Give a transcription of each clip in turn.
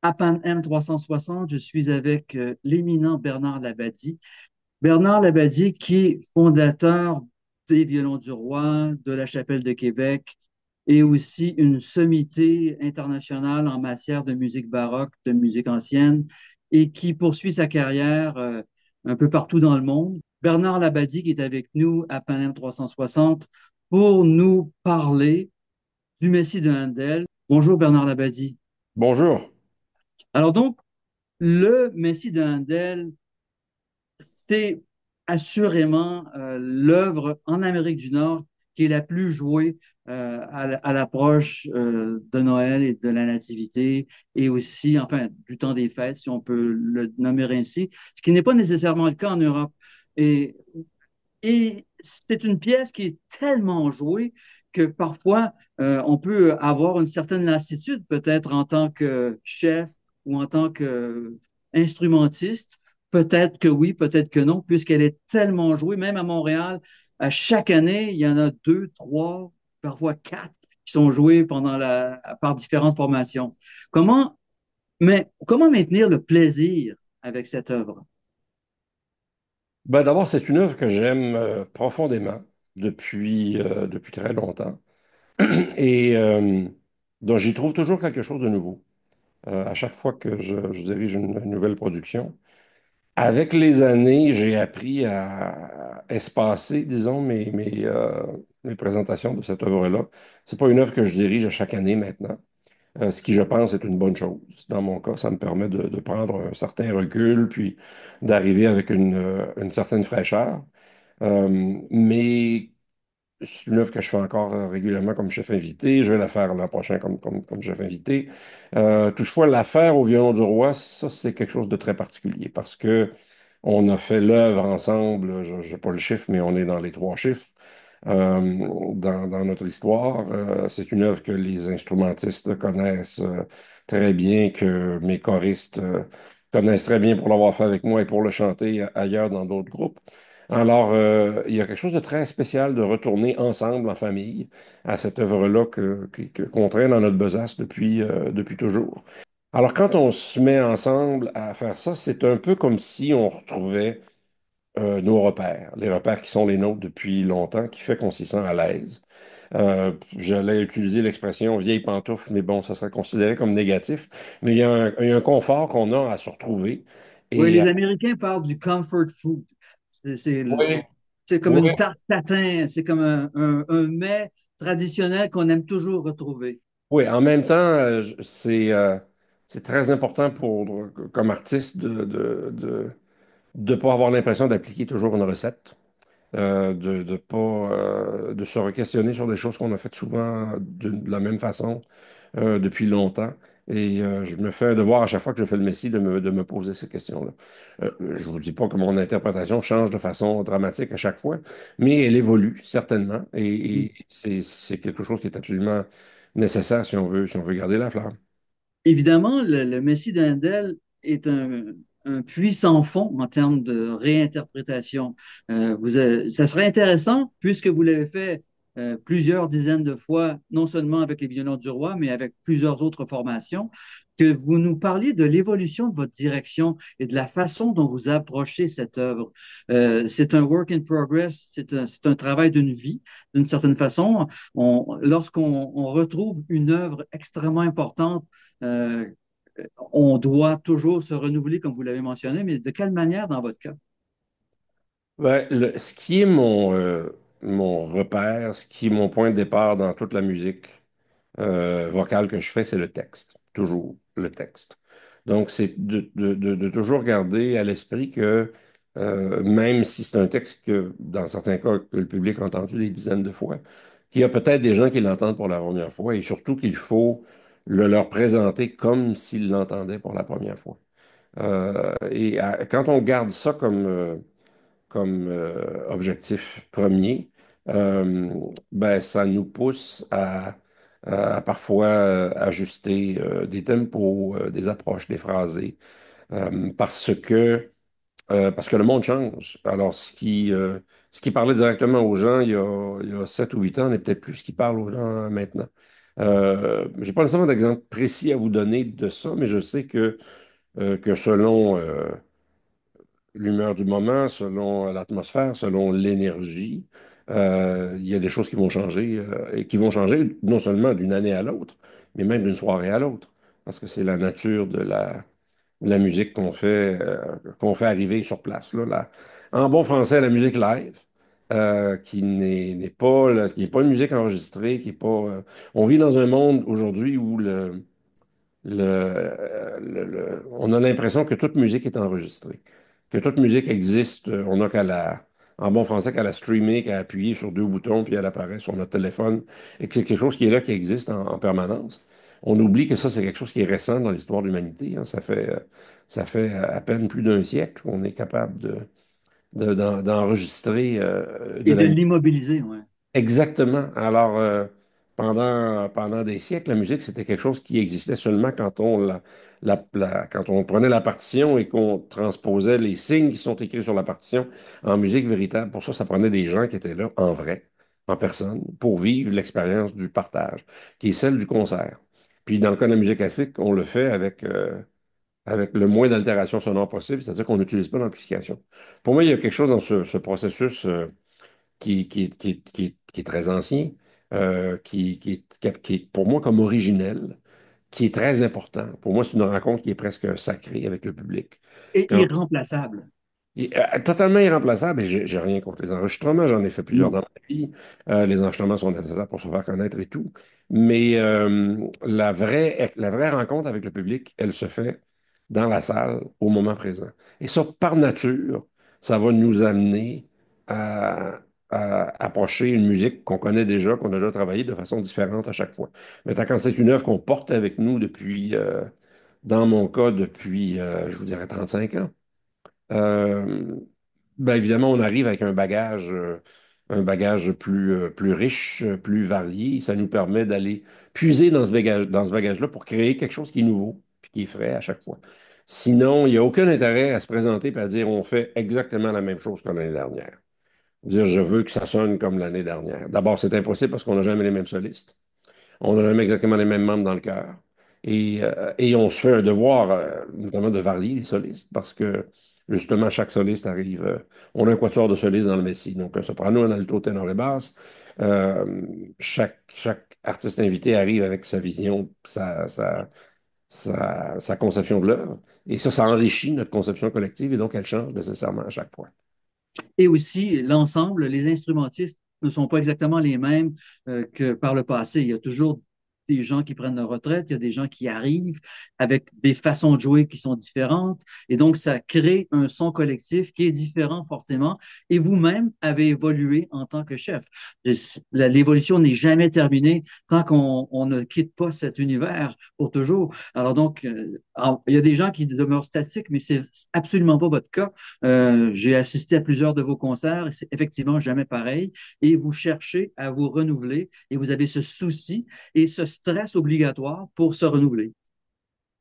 À Pan M 360, je suis avec l'éminent Bernard Labadie. Bernard Labadie, qui est fondateur des Violons du Roi, de la Chapelle de Québec, et aussi une sommité internationale en matière de musique baroque, de musique ancienne, et qui poursuit sa carrière un peu partout dans le monde. Bernard Labadie, qui est avec nous à Panem 360 pour nous parler du Messie de Handel. Bonjour Bernard Labadie. Bonjour. Alors donc, le Messie de Handel, c'est assurément l'œuvre en Amérique du Nord qui est la plus jouée à l'approche de Noël et de la Nativité et aussi, enfin, du temps des fêtes, si on peut le nommer ainsi, ce qui n'est pas nécessairement le cas en Europe. Et, et c'est une pièce qui est tellement jouée que parfois on peut avoir une certaine lassitude, peut-être en tant que chef ou en tant qu'instrumentiste. Peut-être que oui, peut-être que non, puisqu'elle est tellement jouée, même à Montréal, à chaque année, il y en a deux, trois, parfois quatre qui sont joués par différentes formations. Comment, mais comment maintenir le plaisir avec cette œuvre? D'abord, c'est une œuvre que j'aime profondément depuis très longtemps et dont j'y trouve toujours quelque chose de nouveau à chaque fois que je dirige une nouvelle production. Avec les années, j'ai appris à espacer, disons, mes présentations de cette œuvre-là. C'est pas une œuvre que je dirige à chaque année maintenant. Ce qui, je pense, est une bonne chose. Dans mon cas, ça me permet de prendre un certain recul, puis d'arriver avec une certaine fraîcheur. Mais c'est une œuvre que je fais encore régulièrement comme chef invité. Je vais la faire l'an prochain comme chef invité. Toutefois, l'affaire au violon du roi, ça, c'est quelque chose de très particulier parce que on a fait l'œuvre ensemble. Je n'ai pas le chiffre, mais on est dans les trois chiffres dans notre histoire. C'est une œuvre que les instrumentistes connaissent très bien, que mes choristes connaissent très bien pour l'avoir fait avec moi et pour le chanter ailleurs dans d'autres groupes. Alors, il y a quelque chose de très spécial de retourner ensemble en famille à cette œuvre-là qu'on traîne dans notre besace depuis toujours. Alors, quand on se met ensemble à faire ça, c'est un peu comme si on retrouvait nos repères, les repères qui sont les nôtres depuis longtemps, qui fait qu'on s'y sent à l'aise. J'allais utiliser l'expression vieille pantoufle, mais bon, ça serait considéré comme négatif. Mais il y a un confort qu'on a à se retrouver. Oui, Et les Américains parlent du comfort food. C'est c'est le- oui, c'est comme oui, une tarte tatin, c'est comme un mets traditionnel qu'on aime toujours retrouver. oui, en même temps, c'est très important comme artiste de pas avoir l'impression d'appliquer toujours une recette, de pas, de se re-questionner sur des choses qu'on a faites souvent de la même façon depuis longtemps. Et je me fais un devoir à chaque fois que je fais le Messie de me poser ces questions-là. Je ne vous dis pas que mon interprétation change de façon dramatique à chaque fois, mais elle évolue certainement. Et c'est quelque chose qui est absolument nécessaire si on veut garder la flamme. Évidemment, le Messie d'Handel est un puits sans fond en termes de réinterprétation. Ça serait intéressant, puisque vous l'avez fait plusieurs dizaines de fois, non seulement avec les Violons du Roi, mais avec plusieurs autres formations, que vous nous parliez de l'évolution de votre direction et de la façon dont vous approchez cette œuvre. C'est un work in progress, c'est un travail d'une vie, d'une certaine façon. Lorsqu'on retrouve une œuvre extrêmement importante, euh, on doit toujours se renouveler, comme vous l'avez mentionné, mais de quelle manière dans votre cas? Ce qui est mon repère, ce qui est mon point de départ dans toute la musique vocale que je fais, c'est le texte. Toujours le texte. Donc, c'est de toujours garder à l'esprit que même si c'est un texte que, dans certains cas, que le public a entendu des dizaines de fois, qu'il y a peut-être des gens qui l'entendent pour la première fois et surtout qu'il faut le leur présenter comme s'ils l'entendaient pour la première fois. Quand on garde ça comme objectif premier, euh, ça nous pousse à parfois ajuster des tempos, des approches, des phrasés, parce que Parce que le monde change. Alors, ce qui parlait directement aux gens il y a 7 ou 8 ans n'est peut-être plus ce qui parle aux gens maintenant. Je n'ai pas nécessairement d'exemple précis à vous donner de ça, mais je sais que selon l'humeur du moment, selon l'atmosphère, selon l'énergie, il y a des choses qui vont changer et qui vont changer non seulement d'une année à l'autre, mais même d'une soirée à l'autre, parce que c'est la nature de la musique qu'on fait arriver sur place. Là, en bon français, la musique live, qui n'est pas, qui n'est pas une musique enregistrée, qui est pas. On vit dans un monde aujourd'hui où on a l'impression que toute musique est enregistrée, que toute musique existe. On n'a en bon français, qu'à la streamer, qu'à appuyer sur deux boutons, puis elle apparaît sur notre téléphone, et que c'est quelque chose qui est là, qui existe en permanence. On oublie que ça, c'est quelque chose qui est récent dans l'histoire de l'humanité, hein. Ça fait à peine plus d'un siècle qu'on est capable d'enregistrer de Et de la musique. l'immobiliser, ouais. Exactement. Alors, pendant des siècles, la musique, c'était quelque chose qui existait seulement quand quand on prenait la partition et qu'on transposait les signes qui sont écrits sur la partition en musique véritable. Pour ça, ça prenait des gens qui étaient là en vrai, en personne, pour vivre l'expérience du partage, qui est celle du concert. Puis, dans le cas de la musique classique, on le fait avec le moins d'altération sonore possible, c'est-à-dire qu'on n'utilise pas d'amplification. Pour moi, il y a quelque chose dans ce processus qui est très ancien, qui est pour moi comme originel, qui est très important. Pour moi, c'est une rencontre qui est presque sacrée avec le public. Et Quand irremplaçable. totalement irremplaçable, et j'ai rien contre les enregistrements, j'en ai fait plusieurs Non. dans ma vie. Les enregistrements sont nécessaires pour se faire connaître et tout. Mais la vraie rencontre avec le public, elle se fait dans la salle au moment présent. Et ça, par nature, ça va nous amener à, à approcher une musique qu'on connaît déjà, qu'on a déjà travaillé de façon différente à chaque fois. Mais quand c'est une œuvre qu'on porte avec nous depuis, dans mon cas, depuis, je vous dirais, 35 ans. Euh, ben évidemment, on arrive avec un bagage plus riche, plus varié. Ça nous permet d'aller puiser dans ce bagage-là pour créer quelque chose qui est nouveau, puis qui est frais à chaque fois. Sinon, il n'y a aucun intérêt à se présenter et à dire on fait exactement la même chose que l'année dernière. Dire je veux que ça sonne comme l'année dernière. D'abord, c'est impossible parce qu'on n'a jamais les mêmes solistes. On n'a jamais exactement les mêmes membres dans le chœur. Et on se fait un devoir, notamment de varier les solistes, parce que justement, chaque soliste arrive. On a un quatuor de solistes dans le Messie, donc un soprano, un alto, ténor et basse. Chaque artiste invité arrive avec sa vision, sa conception de l'œuvre. Et ça enrichit notre conception collective et donc elle change nécessairement à chaque fois. Et aussi, l'ensemble, les instrumentistes ne sont pas exactement les mêmes que par le passé. Il y a toujours des gens qui prennent leur retraite, il y a des gens qui arrivent avec des façons de jouer qui sont différentes. Et donc, ça crée un son collectif qui est différent forcément. Et vous-même avez évolué en tant que chef. L'évolution n'est jamais terminée tant qu'on ne quitte pas cet univers pour toujours. Alors donc, il y a des gens qui demeurent statiques, mais c'est absolument pas votre cas. J'ai assisté à plusieurs de vos concerts et c'est effectivement jamais pareil. Et vous cherchez à vous renouveler et vous avez ce souci et ce stress obligatoire pour se renouveler.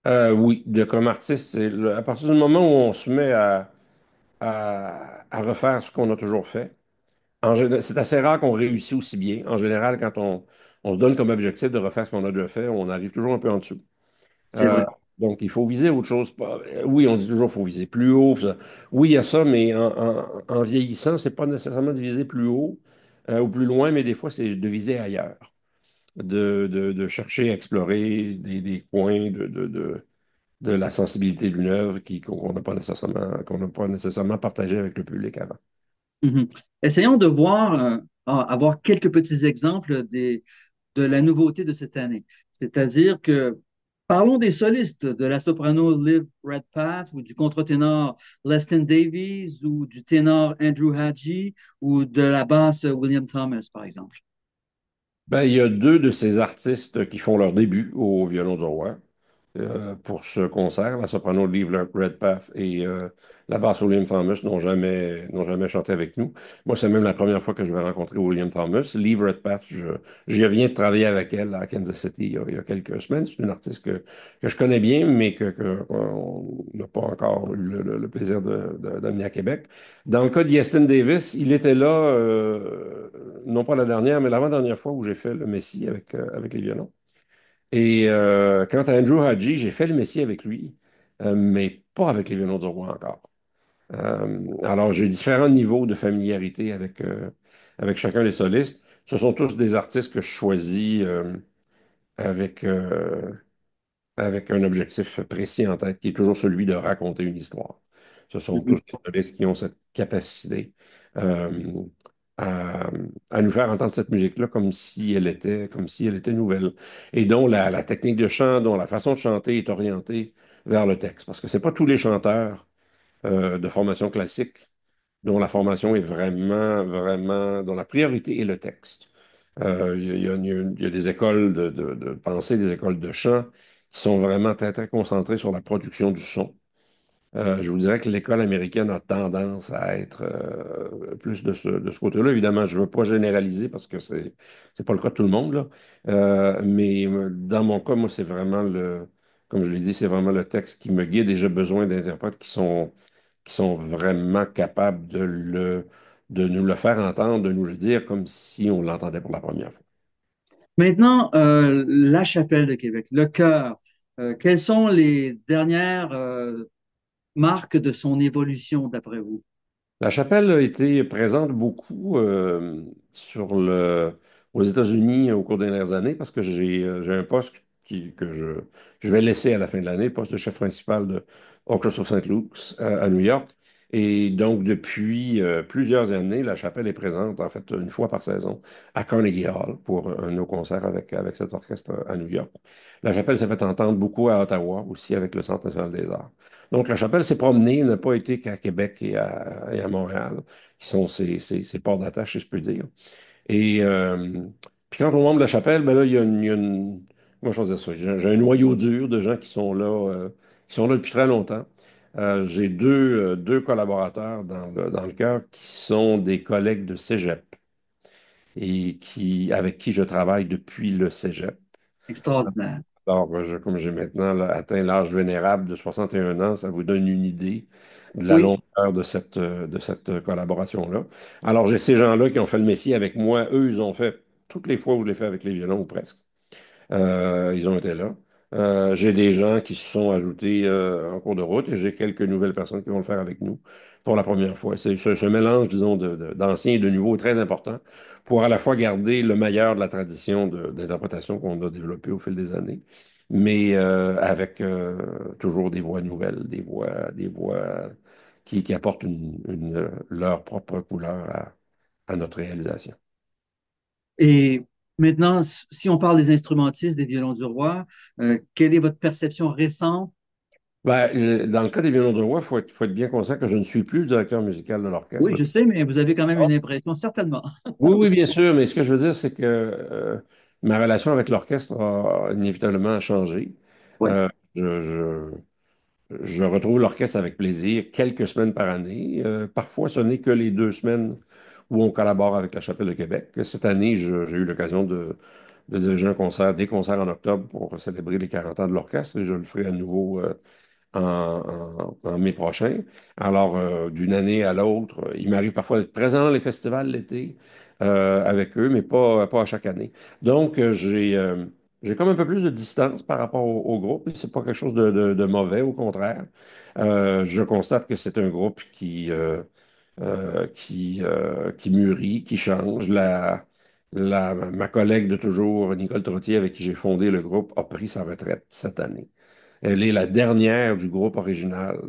Oui, comme artiste, à partir du moment où on se met à refaire ce qu'on a toujours fait. C'est assez rare qu'on réussisse aussi bien. En général, quand on se donne comme objectif de refaire ce qu'on a déjà fait, on arrive toujours un peu en dessous. C'est Euh, vrai. donc, il faut viser autre chose. Oui, on dit toujours qu'il faut viser plus haut. Oui, il y a ça, mais en vieillissant, c'est pas nécessairement de viser plus haut ou plus loin, mais des fois, c'est de viser ailleurs. De chercher à explorer des coins de la sensibilité d'une œuvre qu'on n'a pas nécessairement partagé avec le public avant. Mhm. Essayons de voir, avoir quelques petits exemples de la nouveauté de cette année. C'est-à-dire que parlons des solistes, de la soprano Liv Redpath ou du contre-ténor Leston Davies ou du ténor Andrew Hadji ou de la basse William Thomas, par exemple. Ben, il y a deux de ces artistes qui font leur début au Violon du Roi. pour ce concert. La soprano Liv Redpath et la basse William Thomas n'ont jamais chanté avec nous. Moi, c'est même la première fois que je vais rencontrer William Thomas. Liv Redpath, je viens de travailler avec elle à Kansas City il y a quelques semaines. C'est une artiste que je connais bien, mais qu'on n'a pas encore eu le plaisir d'amener à Québec. Dans le cas de Yestin Davis, il était là, non pas la dernière, mais l'avant-dernière fois où j'ai fait le Messie avec les violons. Et quant à Andrew Hadji, j'ai fait le Messie avec lui, mais pas avec les violons du roi encore. Alors, j'ai différents niveaux de familiarité avec chacun des solistes. Ce sont tous des artistes que je choisis avec, euh, avec un objectif précis en tête, qui est toujours celui de raconter une histoire. Ce sont tous Mhm. des solistes qui ont cette capacité euh, à, à nous faire entendre cette musique-là comme si elle était nouvelle. Et dont la technique de chant, dont la façon de chanter est orientée vers le texte. Parce que ce n'est pas tous les chanteurs de formation classique dont la formation est vraiment, dont la priorité est le texte. Il y a des écoles de pensée, des écoles de chant qui sont vraiment très concentrées sur la production du son. Je vous dirais que l'école américaine a tendance à être plus de ce côté-là. Évidemment, je ne veux pas généraliser parce que c'est pas le cas de tout le monde, là. Mais dans mon cas, moi, c'est vraiment comme je l'ai dit, c'est vraiment le texte qui me guide et j'ai besoin d'interprètes qui sont vraiment capables de nous le faire entendre, de nous le dire comme si on l'entendait pour la première fois. Maintenant, la chapelle de Québec, le chœur, quelles sont les dernières marques de son évolution d'après vous? La chapelle a été présente beaucoup aux États-Unis au cours des dernières années parce que j'ai un poste je vais laisser à la fin de l'année, le poste de chef principal de Orchestra of St. Luke's à New York. Et donc, depuis plusieurs années, la chapelle est présente, en fait, une fois par saison à Carnegie Hall pour un de nos concerts avec cet orchestre à New York. La chapelle s'est fait entendre beaucoup à Ottawa, aussi avec le Centre national des arts. Donc, la chapelle s'est promenée, n'a pas été qu'à Québec et à Montréal, qui sont ses ports d'attache, si je peux dire. Et puis quand on monte de la chapelle, ben là, il y a comment je peux dire ça? J'ai un noyau dur de gens qui sont là depuis très longtemps. J'ai deux collaborateurs dans le chœur qui sont des collègues de cégep et avec qui je travaille depuis le cégep. Extraordinaire. Alors, comme j'ai maintenant là, atteint l'âge vénérable de 61 ans, ça vous donne une idée de la Oui. longueur de cette collaboration-là. Alors, j'ai ces gens-là qui ont fait le Messie avec moi. Eux, ils ont fait toutes les fois où je l'ai fait avec les violons, ou presque. Ils ont été là. J'ai des gens qui se sont ajoutés en cours de route et j'ai quelques nouvelles personnes qui vont le faire avec nous pour la première fois. C'est ce mélange, disons, d'anciens et de nouveaux est très important pour à la fois garder le meilleur de la tradition d'interprétation qu'on a développée au fil des années, mais avec toujours des voix nouvelles, des voix qui apportent leur propre couleur à notre réalisation. Et maintenant, si on parle des instrumentistes, des violons du roi, quelle est votre perception récente? Ben, dans le cas des violons de roi, faut être bien conscient que je ne suis plus le directeur musical de l'orchestre Oui, je depuis. sais, mais vous avez quand même une impression, certainement. Oui, oui, bien sûr, mais ce que je veux dire, c'est que ma relation avec l'orchestre a inévitablement changé. Oui, Euh, je, je- je retrouve l'orchestre avec plaisir quelques semaines par année. Parfois, ce n'est que les 2 semaines où on collabore avec la Chapelle de Québec. Cette année, j'ai eu l'occasion de diriger des concerts en octobre pour célébrer les 40 ans de l'orchestre et je le ferai à nouveau en mai prochain. Alors, d'une année à l'autre, il m'arrive parfois d'être présent dans les festivals l'été avec eux, mais pas à chaque année. Donc, j'ai comme un peu plus de distance par rapport au groupe. C'est pas quelque chose de mauvais, au contraire. Je constate que c'est un groupe qui mûrit, qui change. Ma collègue de toujours, Nicole Trottier, avec qui j'ai fondé le groupe, a pris sa retraite cette année. Elle est la dernière du groupe original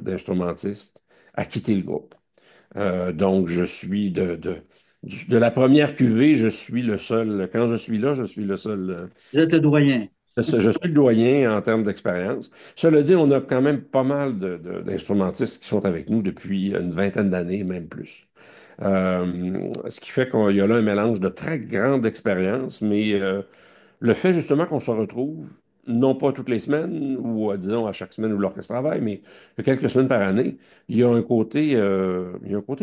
d'instrumentistes à quitter le groupe. Donc, je suis de la première cuvée, je suis le seul. Quand je suis là, je suis le seul. vous êtes le doyen. Je suis le doyen en termes d'expérience. Cela dit, on a quand même pas mal d'instrumentistes qui sont avec nous depuis une vingtaine d'années, même plus. Ce qui fait qu'il y a là un mélange de très grande expérience, mais le fait justement qu'on se retrouve non pas toutes les semaines, ou disons à chaque semaine où l'orchestre travaille, mais quelques semaines par année, il y a un côté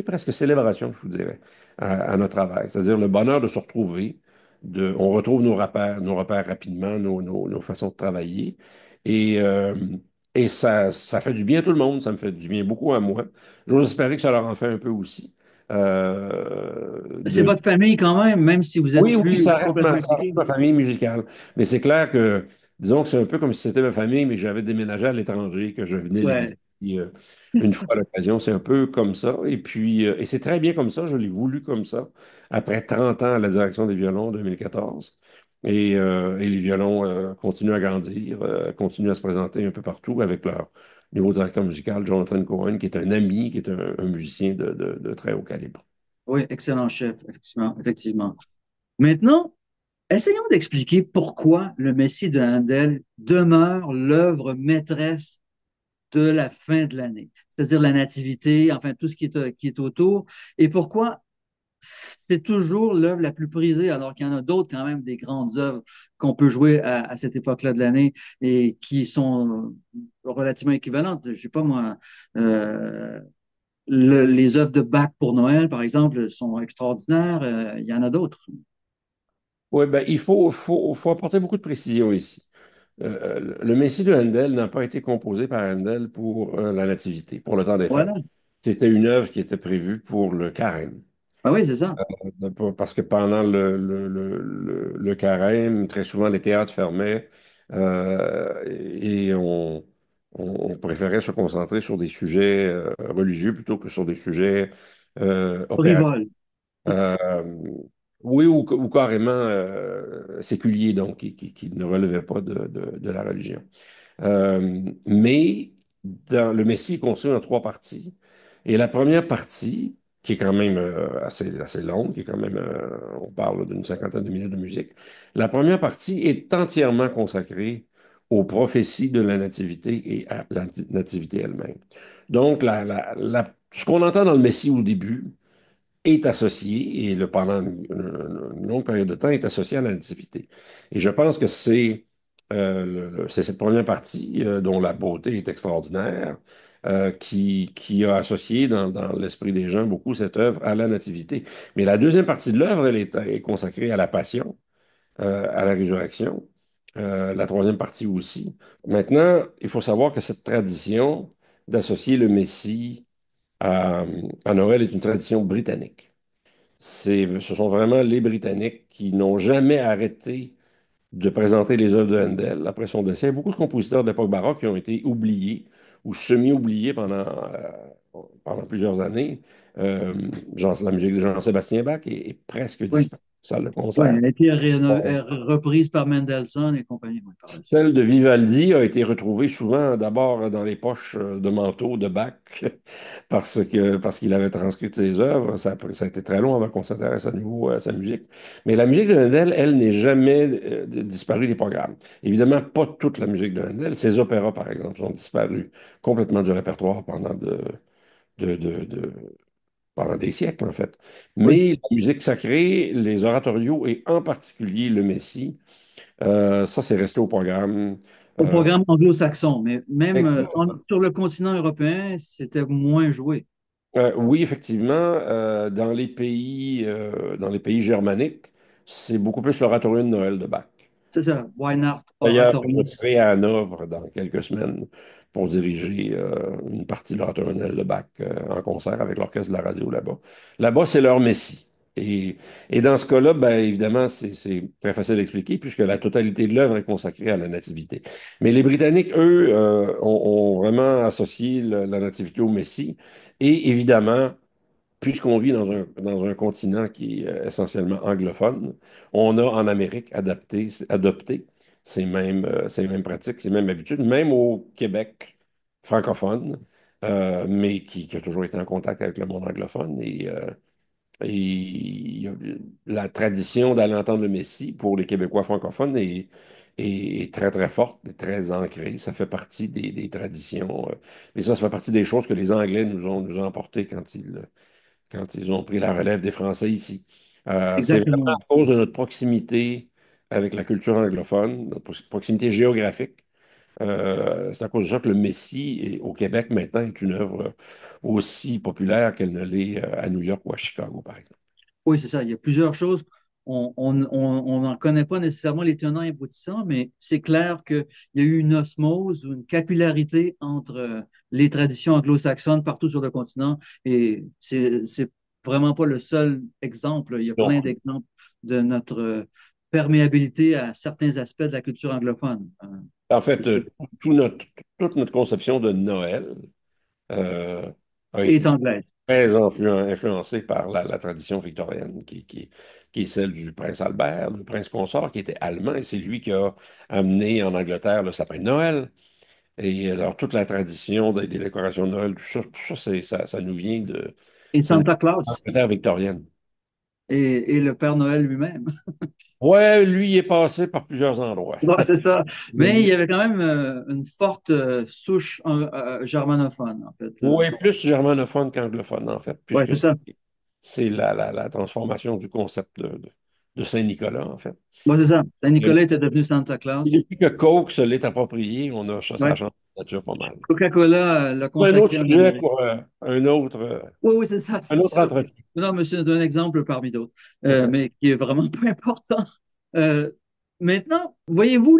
presque célébration, je vous dirais, à notre travail. C'est-à-dire le bonheur de se retrouver, on retrouve nos repères rapidement, nos façons de travailler. Et, euh, et ça fait du bien à tout le monde, ça me fait du bien beaucoup à moi. J'ose espérer que ça leur en fait un peu aussi. C'est votre famille quand même si vous êtes Oui, oui, plus complètement ça reste impliqué. ma famille musicale. Mais c'est clair que, disons que c'est un peu comme si c'était ma famille, mais que j'avais déménagé à l'étranger, que je venais les Ouais. visiter une fois à l'occasion. C'est un peu comme ça. Et puis, et c'est très bien comme ça. Je l'ai voulu comme ça. Après 30 ans à la direction des violons en 2014. Et les violons continuent à grandir, continuent à se présenter un peu partout avec leur nouveau directeur musical, Jonathan Cohen, qui est un ami, qui est un musicien de très haut calibre. Oui, excellent chef, effectivement, effectivement. Maintenant, essayons d'expliquer pourquoi le Messie de Handel demeure l'œuvre maîtresse de la fin de l'année, c'est-à-dire la nativité, enfin tout ce qui est autour, et pourquoi c'est toujours l'œuvre la plus prisée, alors qu'il y en a d'autres quand même, des grandes œuvres qu'on peut jouer à cette époque-là de l'année et qui sont relativement équivalentes. Je sais pas moi, euh, les œuvres de Bach pour Noël, par exemple, sont extraordinaires. Il y en a d'autres. Oui, ben, faut apporter beaucoup de précision ici. Le Messie de Handel n'a pas été composé par Handel pour la Nativité, pour le temps des fêtes. Voilà. C'était une œuvre qui était prévue pour le carême. Ah oui, c'est ça. Parce que pendant le carême, très souvent les théâtres fermaient et on préférait se concentrer sur des sujets religieux plutôt que sur des sujets opératifs. Frivole. Euh, oui, ou carrément séculiers, donc qui ne relevaient pas de la religion. Mais le Messie est construit en trois parties. Et la première partie, qui est quand même assez longue, qui est quand même, on parle d'une cinquantaine de minutes de musique, la première partie est entièrement consacrée aux prophéties de la Nativité et à la Nativité elle-même. Donc, ce qu'on entend dans le Messie au début, est associé, et pendant une longue période de temps, est associé à la nativité. Et je pense que c'est cette première partie, dont la beauté est extraordinaire, qui a associé dans l'esprit des gens beaucoup cette œuvre à la nativité. Mais la deuxième partie de l'œuvre, est consacrée à la passion, à la résurrection. La troisième partie aussi. Maintenant, il faut savoir que cette tradition d'associer le Messie à, à Noël est une tradition britannique. Ce sont vraiment les Britanniques qui n'ont jamais arrêté de présenter les œuvres de Handel après son décès. Il y a beaucoup de compositeurs de l'époque baroque qui ont été oubliés ou semi-oubliés pendant plusieurs années. La musique de Jean-Sébastien Bach est presque Oui, disparue de la salle de oui, concert. elle a été reprise par Mendelssohn et compagnie oui, par la suite. Celle de Vivaldi a été retrouvée souvent d'abord dans les poches de manteau de Bach parce qu'il avait transcrit ses œuvres. Ça a été très long avant qu'on s'intéresse à nouveau à sa musique. Mais la musique de Handel, elle, n'est jamais disparue des programmes. Évidemment, pas toute la musique de Handel. Ses opéras, par exemple, sont disparus complètement du répertoire de, de- de- pendant des siècles, en fait. Oui. Mais la musique sacrée, les oratorios et en particulier le Messie, ça, c'est resté au programme. Au Euh, programme anglo-saxon, mais même Exactement. sur le continent européen, c'était moins joué. Oui, effectivement, dans les pays germaniques, c'est beaucoup plus l'oratorio de Noël de Bach. C'est ça, Weinhardt D'ailleurs, Oratorio. je serai à Hanovre dans quelques semaines pour diriger une partie de l'oratorio de Noël de Bach en concert avec l'orchestre de la radio là-bas. Là-bas, c'est leur Messie. Et dans ce cas-là, ben, évidemment, c'est très facile d'expliquer puisque la totalité de l'œuvre est consacrée à la nativité. Mais les Britanniques, eux, ont vraiment associé la nativité au Messie. Et évidemment, puisqu'on vit dans un continent qui est essentiellement anglophone, on a en Amérique adopté ces mêmes pratiques, ces mêmes habitudes, même au Québec francophone, mais qui a toujours été en contact avec le monde anglophone. Et la tradition d'aller entendre le Messie pour les Québécois francophones est très, très forte, est très ancrée. Ça fait partie des traditions. Et ça fait partie des choses que les Anglais nous ont apportées quand ils ont pris la relève des Français ici. C'est vraiment à Exactement. cause de notre proximité avec la culture anglophone, notre proximité géographique. C'est à cause de ça que le Messie au Québec maintenant est une œuvre aussi populaire qu'elle ne l'est à New York ou à Chicago, par exemple. Oui, c'est ça. Il y a plusieurs choses. On n'en connaît pas nécessairement les tenants et aboutissants, mais c'est clair qu'il y a eu une osmose ou une capillarité entre les traditions anglo-saxonnes partout sur le continent. Et c'est vraiment pas le seul exemple. Il y a plein Donc, d'exemples de notre perméabilité à certains aspects de la culture anglophone. en C'est fait, ça. tout notre, toute notre conception de Noël euh, a Et est été anglaise. très influencée par la tradition victorienne, qui est celle du prince Albert, le prince consort, qui était allemand, et c'est lui qui a amené en Angleterre le sapin de Noël. Et alors, toute la tradition des décorations de Noël, tout ça, ça nous vient Et ça nous vient Santa de Claus l'Angleterre victorienne. et le Père Noël lui-même. Ouais, lui, il est passé par plusieurs endroits. Bon, c'est ça. Mais Mais il lui, y avait quand même une forte souche germanophone, en fait. oui, plus germanophone qu'anglophone, en fait, Oui, puisque c'est ça. c'est la transformation du concept de Saint-Nicolas, en fait. Moi, c'est ça. Le- Saint-Nicolas était devenu Santa Claus. Depuis que Coke se l'est approprié, ça a Ouais. changé la nature pas mal. Coca-Cola l'a C'est un autre consacré en sujet Amérique. pour Oui, oui, c'est ça, un c'est autre ça. entretien. Non, mais c'est un exemple parmi d'autres, Effectivement. mais qui est vraiment pas important. Euh, Maintenant, voyez-vous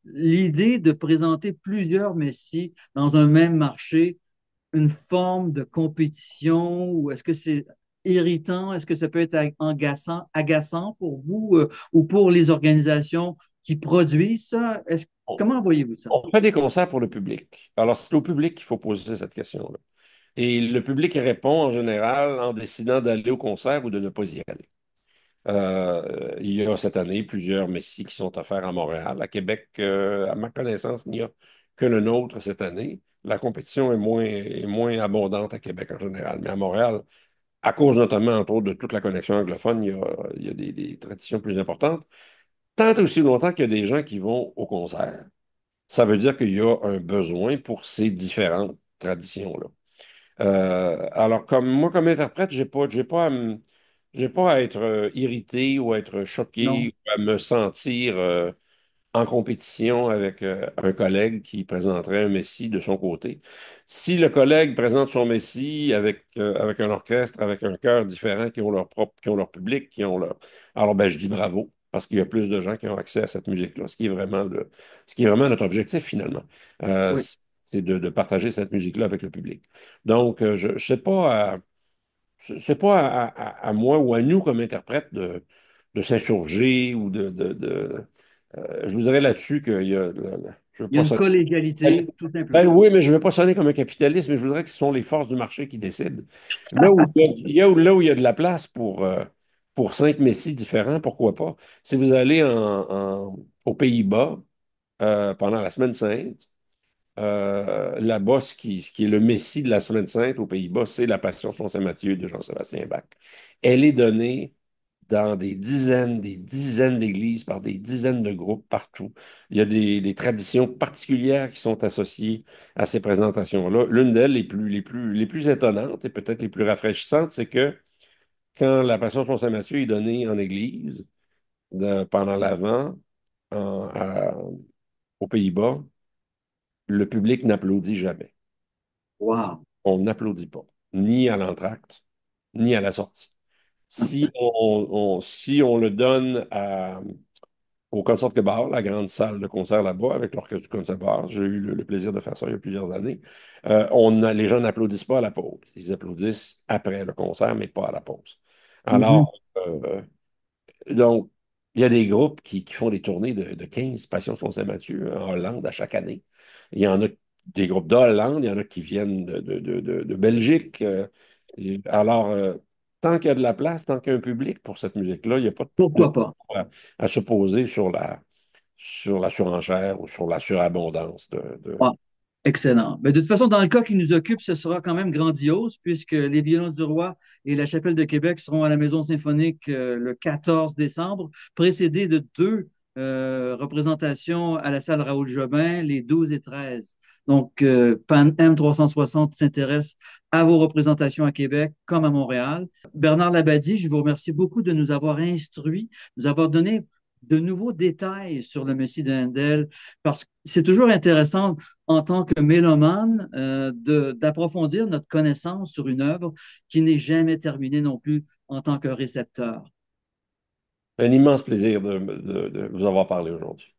l'idée de présenter plusieurs messies dans un même marché, une forme de compétition, ou est-ce que c'est irritant? Est-ce que ça peut être agaçant pour vous ou pour les organisations qui produisent ça? Comment voyez-vous ça? On fait des concerts pour le public. Alors, c'est au public qu'il faut poser cette question-là. Et le public répond en général en décidant d'aller au concert ou de ne pas y aller. Il y a cette année plusieurs messies qui sont offerts à Montréal. À Québec, à ma connaissance, il n'y a que le nôtre cette année. La compétition est moins abondante à Québec en général. Mais à Montréal, à cause notamment, entre autres, de toute la connexion anglophone, il y a des traditions plus importantes. Tant et aussi longtemps qu'il y a des gens qui vont au concert, ça veut dire qu'il y a un besoin pour ces différentes traditions-là. Alors, comme moi, comme interprète, j'ai pas à être irrité ou à être Non. choqué ou à me sentir en compétition avec un collègue qui présenterait un Messie de son côté. Si le collègue présente son Messie avec un orchestre, avec un chœur différent, qui ont leur public, qui ont leur... Alors, ben, je dis bravo, parce qu'il y a plus de gens qui ont accès à cette musique-là, ce qui est vraiment notre objectif, finalement. Oui. C'est de partager cette musique-là avec le public. Donc, je ne sais pas c'est pas à moi ou à nous comme interprète de s'insurger ou je vous dirais là-dessus qu'il y a. Je veux Il y a pas une sonner. collégialité, tout Ben simplement. oui, mais je ne veux pas sonner comme un capitaliste, mais je voudrais que ce sont les forces du marché qui décident. Là où il y a de la place pour cinq messies différents, pourquoi pas? Si vous allez aux Pays-Bas pendant la Semaine sainte, là-bas, ce qui est le Messie de la Semaine sainte aux Pays-Bas, c'est la Passion selon saint Matthieu de Jean-Sébastien Bach. Elle est donnée dans des dizaines d'églises, par des dizaines de groupes partout. Il y a des traditions particulières qui sont associées à ces présentations-là. L'une d'elles, les plus étonnantes et peut-être les plus rafraîchissantes, c'est que quand la Passion selon saint Matthieu est donnée en église, pendant l'Avent, aux Pays-Bas, le public n'applaudit jamais. Wow. On n'applaudit pas, ni à l'entracte, ni à la sortie. Si on le donne au Concert Bar, la grande salle de concert là-bas, avec l'orchestre du Concert Bar, j'ai eu le plaisir de faire ça il y a plusieurs années, les gens n'applaudissent pas à la pause. Ils applaudissent après le concert, mais pas à la pause. Mhm. Alors, donc, il y a des groupes qui font des tournées de 15 Passions sur Saint-Mathieu en Hollande à chaque année. Il y en a des groupes d'Hollande, il y en a qui viennent de Belgique. Alors, tant qu'il y a de la place, tant qu'il y a un public pour cette musique-là, il n'y a pas de Pourquoi pas? à se poser sur la surenchère ou sur la surabondance Ah, excellent. Mais de toute façon, dans le cas qui nous occupe, ce sera quand même grandiose puisque les Violons du Roi et la Chapelle de Québec seront à la Maison symphonique le 14 décembre, précédés de deux représentations à la salle Raoul-Jobin les 12 et 13. Donc, Pan M360 s'intéresse à vos représentations à Québec comme à Montréal. Bernard Labadie, je vous remercie beaucoup de nous avoir instruits, nous avoir donné de nouveaux détails sur le Messie de Handel, parce que c'est toujours intéressant en tant que mélomane d'approfondir notre connaissance sur une œuvre qui n'est jamais terminée non plus en tant que récepteur. Un immense plaisir de vous avoir parlé aujourd'hui.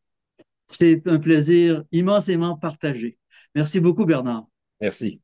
C'est un plaisir immensément partagé. Merci beaucoup, Bernard. Merci.